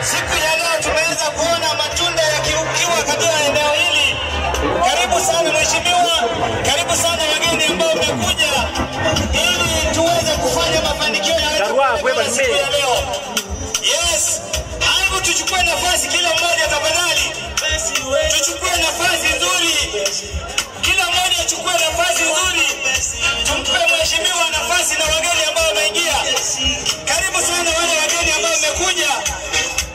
Siku ya leo tumeweza kuona matunda yakiukiwa katika eneo hili. Karibu sana mheshimiwa, karibu sana wageni ambao mmekuja ili tuweze kufanya mafanikio ya siku ya leo. Yes, hebu tuchukue nafasi kila mmoja tafadhali. Tuchukue nafasi nzuri. Kila mmoja achukue nafasi nzuri. Tumpe mheshimiwa nafasi na wageni ambao wameingia. Karibu sana wale wageni ambao wamekuja.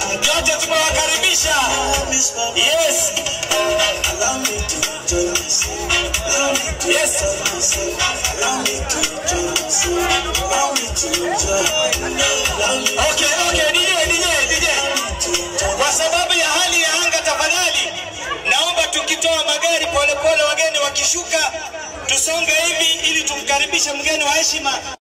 Yote tumewakaribisha. Yes. Yes. Okay, DJ. Kwa sababu ya hali ya anga tafadhali, naomba tukitoa magari polepole wageni wakishuka, tusonge hivi ili tumkaribishe mgeni wa heshima.